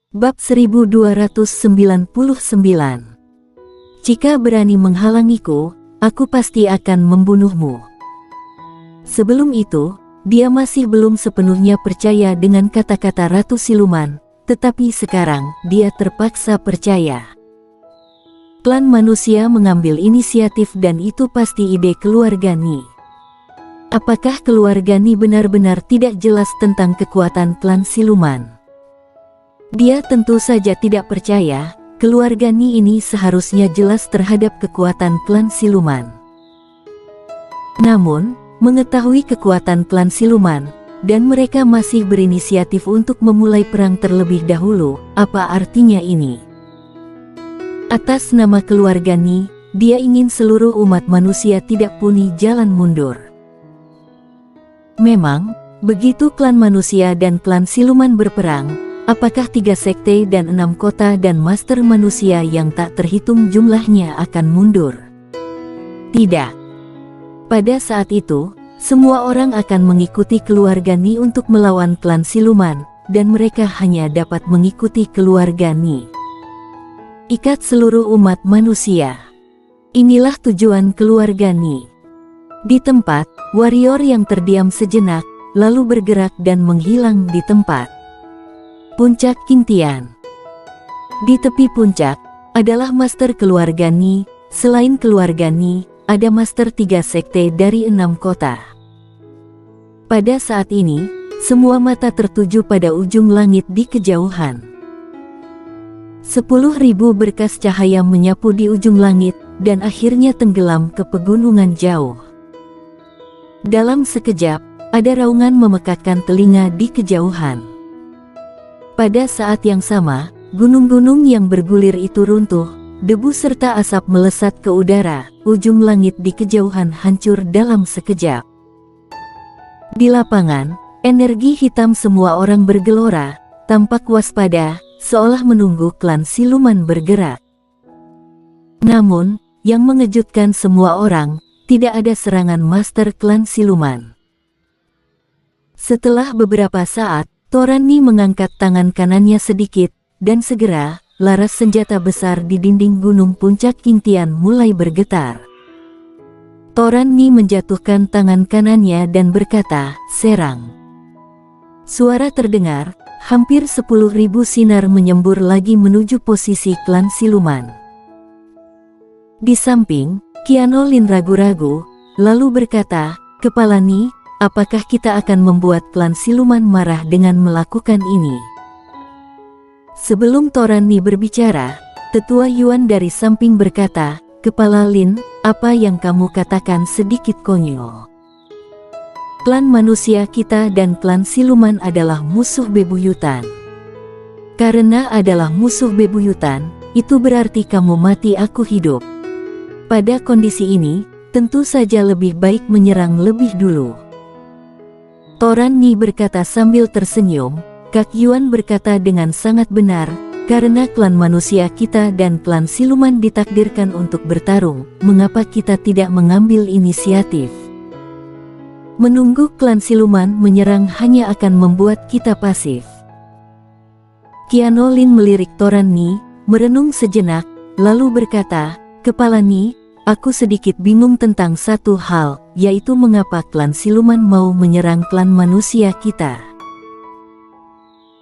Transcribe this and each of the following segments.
Bab 1299. Jika berani menghalangiku, aku pasti akan membunuhmu. Sebelum itu, dia masih belum sepenuhnya percaya dengan kata-kata Ratu Siluman, tetapi sekarang dia terpaksa percaya. Klan manusia mengambil inisiatif dan itu pasti ide keluarga Ni. Apakah keluarga Ni benar-benar tidak jelas tentang kekuatan klan siluman? Dia tentu saja tidak percaya, keluarga Ni ini seharusnya jelas terhadap kekuatan klan siluman. Namun, mengetahui kekuatan klan siluman, dan mereka masih berinisiatif untuk memulai perang terlebih dahulu, apa artinya ini? Atas nama keluarga Ni, dia ingin seluruh umat manusia tidak punya jalan mundur. Memang, begitu klan manusia dan klan siluman berperang, apakah 3 sekte dan 6 kota dan master manusia yang tak terhitung jumlahnya akan mundur? Tidak. Pada saat itu, semua orang akan mengikuti keluarga Ni untuk melawan klan siluman, dan mereka hanya dapat mengikuti keluarga Ni. Ikat seluruh umat manusia. Inilah tujuan keluarga Ni. Di tempat, warrior yang terdiam sejenak, lalu bergerak dan menghilang di tempat. Puncak Qingtian. Di tepi puncak, adalah master keluarga Ni. Selain keluarga Ni, ada master 3 sekte dari 6 kota. Pada saat ini, semua mata tertuju pada ujung langit di kejauhan. 10.000 berkas cahaya menyapu di ujung langit, dan akhirnya tenggelam ke pegunungan jauh. Dalam sekejap, ada raungan memekakkan telinga di kejauhan. Pada saat yang sama, gunung-gunung yang bergulir itu runtuh, debu serta asap melesat ke udara, ujung langit di kejauhan hancur dalam sekejap. Di lapangan, energi hitam semua orang bergelora, tampak waspada, seolah menunggu klan siluman bergerak. Namun, yang mengejutkan semua orang, tidak ada serangan master klan siluman. Setelah beberapa saat, Thoran Ni mengangkat tangan kanannya sedikit, dan segera, laras senjata besar di dinding gunung puncak Qingtian mulai bergetar. Thoran Ni menjatuhkan tangan kanannya dan berkata, "Serang." Suara terdengar, hampir 10.000 sinar menyembur lagi menuju posisi klan siluman. Di samping, Qiano Lin ragu-ragu, lalu berkata, "Kepala Ni, apakah kita akan membuat klan siluman marah dengan melakukan ini?" Sebelum Thoran Ni berbicara, Tetua Yuan dari samping berkata, "Kepala Lin, apa yang kamu katakan sedikit konyol. Klan manusia kita dan klan siluman adalah musuh bebuyutan. Karena adalah musuh bebuyutan, itu berarti kamu mati aku hidup. Pada kondisi ini, tentu saja lebih baik menyerang lebih dulu." Thoran Ni berkata sambil tersenyum, "Kak Yuan berkata dengan sangat benar, karena klan manusia kita dan klan siluman ditakdirkan untuk bertarung, mengapa kita tidak mengambil inisiatif? Menunggu klan siluman menyerang hanya akan membuat kita pasif." Qiano Lin melirik Thoran Ni, merenung sejenak, lalu berkata, "Kepala Ni, aku sedikit bingung tentang satu hal, yaitu mengapa klan siluman mau menyerang klan manusia kita."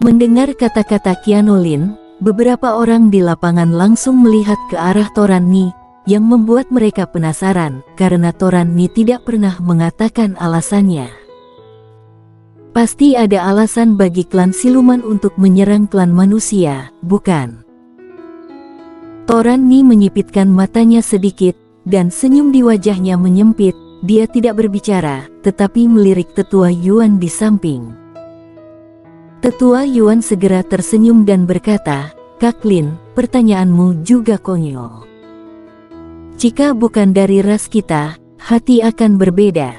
Mendengar kata-kata Qiano Lin, beberapa orang di lapangan langsung melihat ke arah Thoran Ni, yang membuat mereka penasaran, karena Thoran Ni tidak pernah mengatakan alasannya. Pasti ada alasan bagi klan siluman untuk menyerang klan manusia, bukan? Thoran Ni menyipitkan matanya sedikit, dan senyum di wajahnya menyempit. Dia tidak berbicara, tetapi melirik Tetua Yuan di samping. Tetua Yuan segera tersenyum dan berkata, "Kak Lin, pertanyaanmu juga konyol. Jika bukan dari ras kita, hati akan berbeda.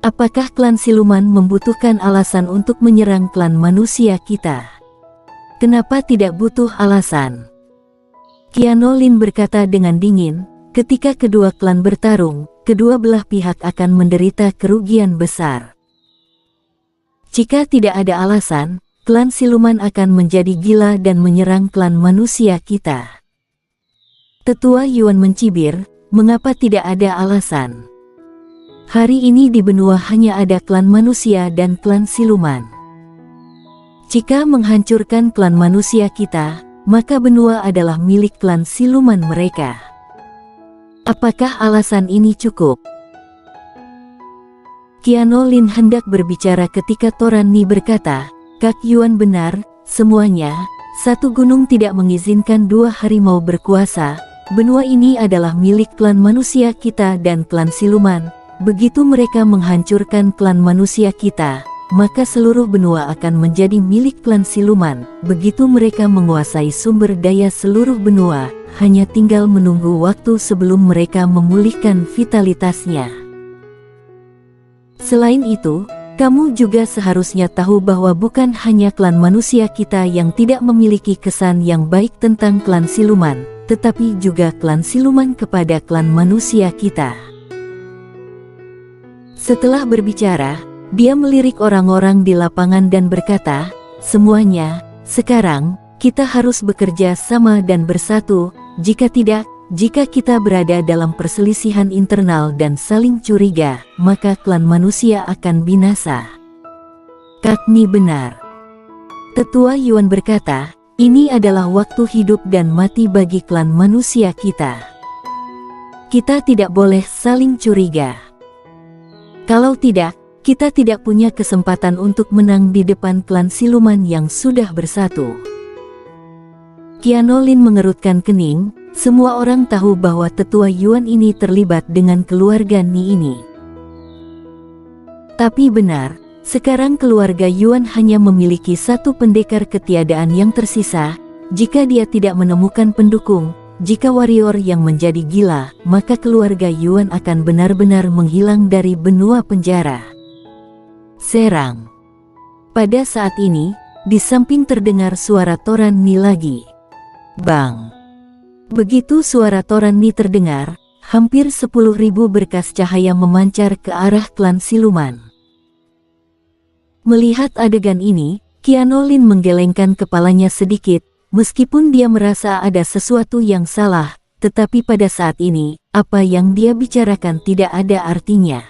Apakah klan siluman membutuhkan alasan untuk menyerang klan manusia kita? Kenapa tidak butuh alasan?" Qiano Lin berkata dengan dingin, "Ketika kedua klan bertarung, kedua belah pihak akan menderita kerugian besar. Jika tidak ada alasan, klan siluman akan menjadi gila dan menyerang klan manusia kita. Tetua Yuan mencibir, mengapa tidak ada alasan? Hari ini di benua hanya ada klan manusia dan klan siluman. Jika menghancurkan klan manusia kita, maka benua adalah milik klan siluman mereka. Apakah alasan ini cukup? Qiano Lin hendak berbicara ketika Toran Ni berkata, Kak Yuan benar, semuanya, satu gunung tidak mengizinkan dua harimau berkuasa, benua ini adalah milik klan manusia kita dan klan siluman, begitu mereka menghancurkan klan manusia kita, maka seluruh benua akan menjadi milik klan siluman, begitu mereka menguasai sumber daya seluruh benua, hanya tinggal menunggu waktu sebelum mereka memulihkan vitalitasnya. Selain itu, kamu juga seharusnya tahu bahwa bukan hanya klan manusia kita yang tidak memiliki kesan yang baik tentang klan siluman, tetapi juga klan siluman kepada klan manusia kita. Setelah berbicara, dia melirik orang-orang di lapangan dan berkata, semuanya, sekarang, kita harus bekerja sama dan bersatu, jika tidak, jika kita berada dalam perselisihan internal dan saling curiga, maka klan manusia akan binasa. Kak Ni benar. Tetua Yuan berkata, ini adalah waktu hidup dan mati bagi klan manusia kita. Kita tidak boleh saling curiga. Kalau tidak, kita tidak punya kesempatan untuk menang di depan klan siluman yang sudah bersatu. Qiano Lin mengerutkan kening, semua orang tahu bahwa tetua Yuan ini terlibat dengan keluarga Ni ini. Tapi benar, sekarang keluarga Yuan hanya memiliki satu pendekar ketiadaan yang tersisa, jika dia tidak menemukan pendukung. Jika warrior yang menjadi gila, maka keluarga Yuan akan benar-benar menghilang dari benua penjara. Serang. Pada saat ini, di samping terdengar suara Toran Ni lagi. Bang. Begitu suara Toran Ni terdengar, hampir 10.000 berkas cahaya memancar ke arah klan siluman. Melihat adegan ini, Qiano Lin menggelengkan kepalanya sedikit. Meskipun dia merasa ada sesuatu yang salah, tetapi pada saat ini, apa yang dia bicarakan tidak ada artinya.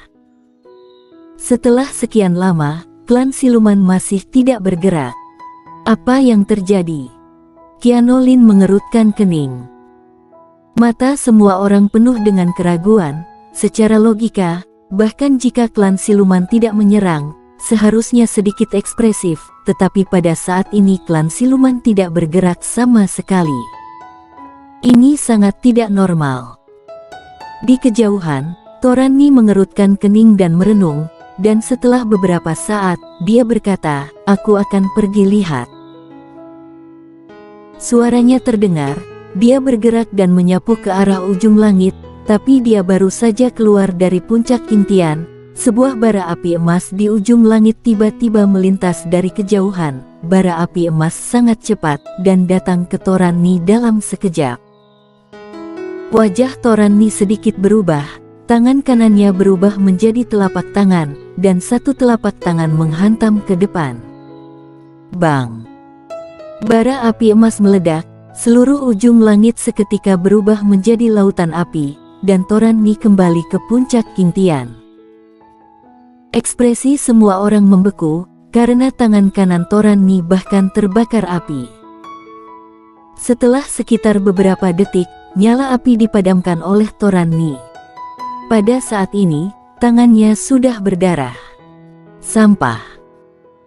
Setelah sekian lama, klan siluman masih tidak bergerak. Apa yang terjadi? Qiano Lin mengerutkan kening. Mata semua orang penuh dengan keraguan. Secara logika, bahkan jika klan siluman tidak menyerang, seharusnya sedikit ekspresif, tetapi pada saat ini klan siluman tidak bergerak sama sekali. Ini sangat tidak normal. Di kejauhan, Toran Ni mengerutkan kening dan merenung, dan setelah beberapa saat, dia berkata, aku akan pergi lihat. Suaranya terdengar, dia bergerak dan menyapu ke arah ujung langit, tapi dia baru saja keluar dari puncak Kintian. Sebuah bara api emas di ujung langit tiba-tiba melintas dari kejauhan. Bara api emas sangat cepat dan datang ke Toran Ni dalam sekejap. Wajah Toran Ni sedikit berubah, tangan kanannya berubah menjadi telapak tangan, dan satu telapak tangan menghantam ke depan. Bang! Bara api emas meledak, seluruh ujung langit seketika berubah menjadi lautan api, dan Toran Ni kembali ke puncak Kintian. Ekspresi semua orang membeku, karena tangan kanan Toran Ni bahkan terbakar api. Setelah sekitar beberapa detik, nyala api dipadamkan oleh Toran Ni. Pada saat ini, tangannya sudah berdarah. Sampah.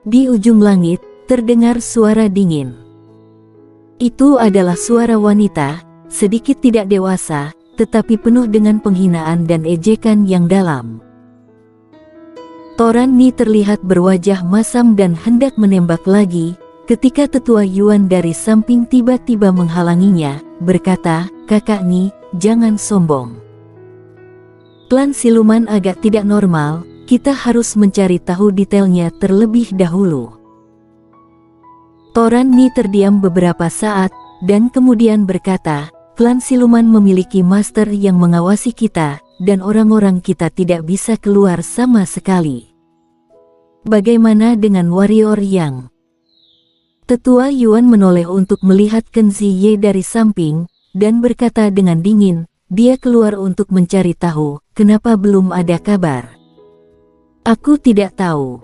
Di ujung langit, terdengar suara dingin. Itu adalah suara wanita, sedikit tidak dewasa, tetapi penuh dengan penghinaan dan ejekan yang dalam. Toran Ni terlihat berwajah masam dan hendak menembak lagi, ketika tetua Yuan dari samping tiba-tiba menghalanginya, berkata, Kakak Ni, jangan sombong. Klan siluman agak tidak normal, kita harus mencari tahu detailnya terlebih dahulu. Toran Ni terdiam beberapa saat, dan kemudian berkata, klan siluman memiliki master yang mengawasi kita, dan orang-orang kita tidak bisa keluar sama sekali. Bagaimana dengan warrior yang Tetua Yuan menoleh untuk melihat Ken Ziye dari samping, dan berkata dengan dingin, dia keluar untuk mencari tahu, kenapa belum ada kabar. Aku tidak tahu.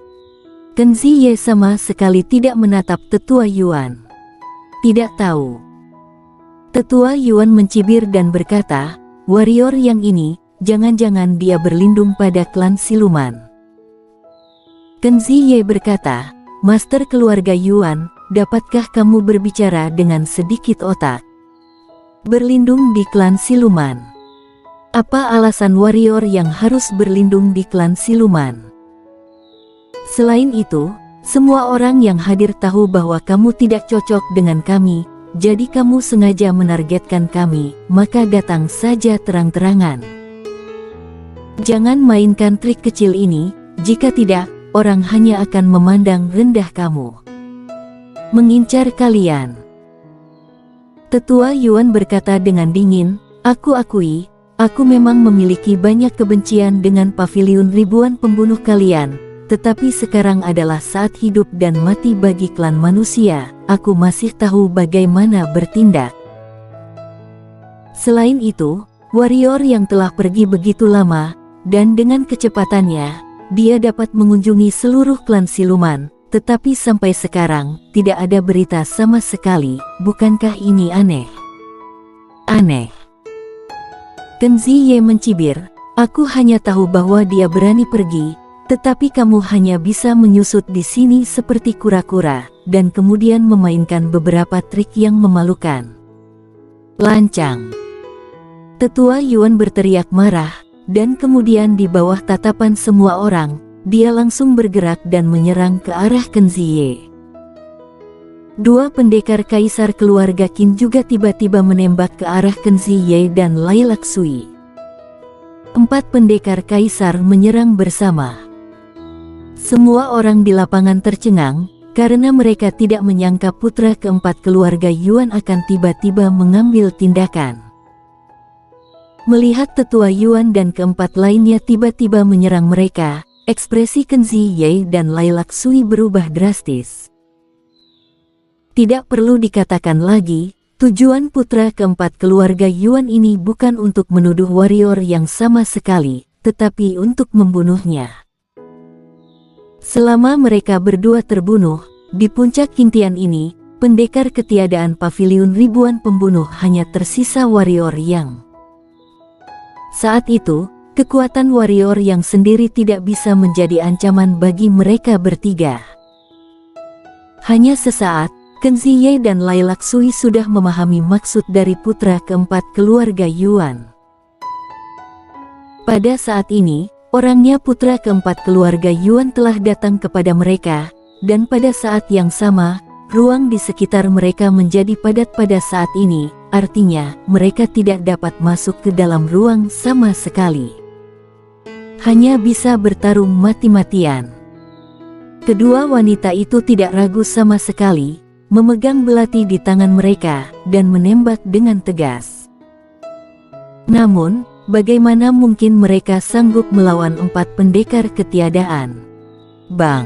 Ken Ziye sama sekali tidak menatap Tetua Yuan. Tidak tahu. Tetua Yuan mencibir dan berkata, warrior yang ini, jangan-jangan dia berlindung pada klan siluman. Ken Ziye berkata, Master keluarga Yuan, dapatkah kamu berbicara dengan sedikit otak? Berlindung di klan siluman. Apa alasan warrior yang harus berlindung di klan siluman? Selain itu, semua orang yang hadir tahu bahwa kamu tidak cocok dengan kami, jadi kamu sengaja menargetkan kami, maka datang saja terang-terangan. Jangan mainkan trik kecil ini, jika tidak, orang hanya akan memandang rendah kamu. Mengincar kalian. Tetua Yuan berkata dengan dingin, aku akui, aku memang memiliki banyak kebencian dengan paviliun ribuan pembunuh kalian, tetapi sekarang adalah saat hidup dan mati bagi klan manusia, aku masih tahu bagaimana bertindak. Selain itu, warrior yang telah pergi begitu lama, dan dengan kecepatannya, dia dapat mengunjungi seluruh klan siluman, tetapi sampai sekarang, tidak ada berita sama sekali, bukankah ini aneh? Aneh. Ken Ziye mencibir, aku hanya tahu bahwa dia berani pergi, tetapi kamu hanya bisa menyusut di sini seperti kura-kura, dan kemudian memainkan beberapa trik yang memalukan. Lancang. Tetua Yuan berteriak marah, dan kemudian di bawah tatapan semua orang, dia langsung bergerak dan menyerang ke arah Ken Ziye. Dua pendekar kaisar keluarga Qin juga tiba-tiba menembak ke arah Ken Ziye dan Lai Laksui. 4 pendekar kaisar menyerang bersama. Semua orang di lapangan tercengang, karena mereka tidak menyangka putra keempat keluarga Yuan akan tiba-tiba mengambil tindakan. Melihat tetua Yuan dan keempat lainnya tiba-tiba menyerang mereka, ekspresi Ken Ziye dan Lai Laksui berubah drastis. Tidak perlu dikatakan lagi, tujuan putra keempat keluarga Yuan ini bukan untuk menuduh warrior yang sama sekali, tetapi untuk membunuhnya. Selama mereka berdua terbunuh, di puncak kintian ini, pendekar ketiadaan paviliun ribuan pembunuh hanya tersisa warrior yang. Saat itu, kekuatan warrior yang sendiri tidak bisa menjadi ancaman bagi mereka bertiga. Hanya sesaat, Ken Ziye dan Lai Laksui sudah memahami maksud dari putra keempat keluarga Yuan. Pada saat ini, orangnya putra keempat keluarga Yuan telah datang kepada mereka, dan pada saat yang sama, ruang di sekitar mereka menjadi padat pada saat ini, artinya mereka tidak dapat masuk ke dalam ruang sama sekali. Hanya bisa bertarung mati-matian. Kedua wanita itu tidak ragu sama sekali, memegang belati di tangan mereka, dan menembak dengan tegas. Namun, bagaimana mungkin mereka sanggup melawan 4 pendekar ketiadaan? Bang!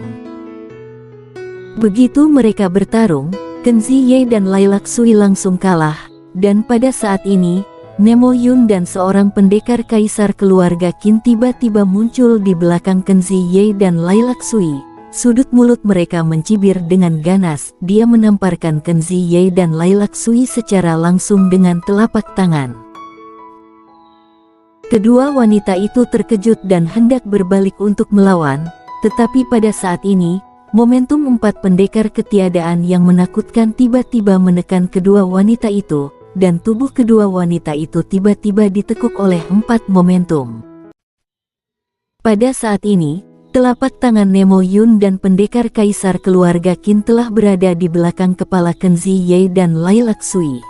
Begitu mereka bertarung, Ken Ziye dan Lai Laksui langsung kalah, dan pada saat ini, Nemo Yun dan seorang pendekar kaisar keluarga Qin tiba-tiba muncul di belakang Ken Ziye dan Lai Laksui. Sudut mulut mereka mencibir dengan ganas, dia menamparkan Ken Ziye dan Lai Laksui secara langsung dengan telapak tangan. Kedua wanita itu terkejut dan hendak berbalik untuk melawan, tetapi pada saat ini, momentum 4 pendekar ketiadaan yang menakutkan tiba-tiba menekan kedua wanita itu, dan tubuh kedua wanita itu tiba-tiba ditekuk oleh 4 momentum. Pada saat ini, telapak tangan Nemo Yun dan pendekar kaisar keluarga Qin telah berada di belakang kepala Ken Ziye dan Lai Laksui.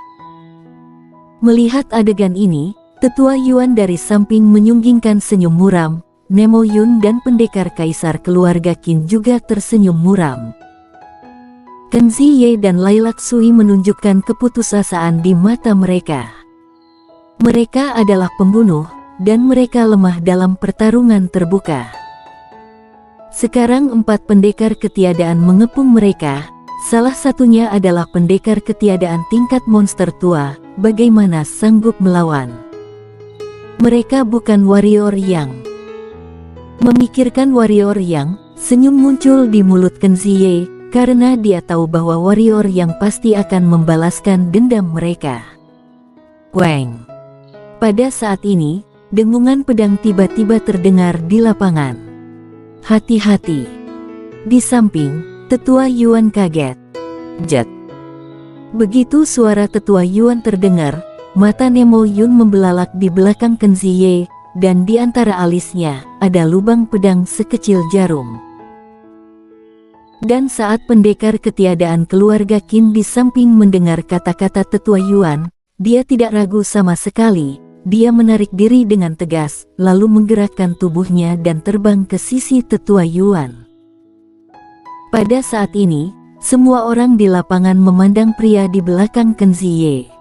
Melihat adegan ini, tetua Yuan dari samping menyunggingkan senyum muram. Nemo Yun dan pendekar kaisar keluarga Qin juga tersenyum muram. Ken Ziye dan Lai Laksui menunjukkan keputusasaan di mata mereka. Mereka adalah pembunuh, dan mereka lemah dalam pertarungan terbuka. Sekarang 4 pendekar ketiadaan mengepung mereka, Salah satunya adalah pendekar ketiadaan tingkat monster tua, bagaimana sanggup melawan? Mereka bukan warrior yang. Memikirkan warrior yang, senyum muncul di mulut Kenzie, karena dia tahu bahwa warrior yang pasti akan membalaskan dendam mereka. Weng. Pada saat ini, dengungan pedang tiba-tiba terdengar di lapangan. Hati-hati. Di samping, Tetua Yuan kaget. Jet. Begitu suara Tetua Yuan terdengar, mata Nemo Yun membelalak di belakang Kenzie, dan di antara alisnya, ada lubang pedang sekecil jarum. Dan saat pendekar ketiadaan keluarga Qin di samping mendengar kata-kata Tetua Yuan, dia tidak ragu sama sekali, dia menarik diri dengan tegas, lalu menggerakkan tubuhnya dan terbang ke sisi Tetua Yuan. Pada saat ini, semua orang di lapangan memandang pria di belakang Kenzie.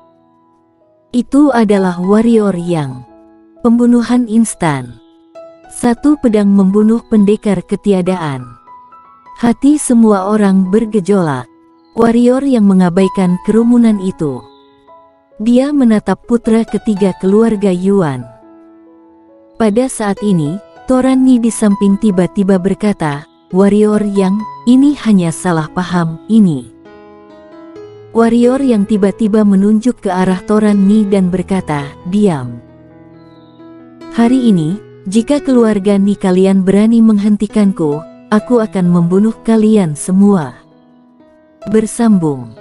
Itu adalah warrior yang. Pembunuhan instan. Satu pedang membunuh pendekar ketiadaan. Hati semua orang bergejolak. Warrior yang mengabaikan kerumunan itu. Dia menatap putra ketiga keluarga Yuan. Pada saat ini, Toran Ni di samping tiba-tiba berkata, "Warrior yang, ini hanya salah paham, ini." Warrior yang tiba-tiba menunjuk ke arah Toran Ni dan berkata, "Diam. Hari ini, jika keluarga Ni kalian berani menghentikanku, aku akan membunuh kalian semua." Bersambung.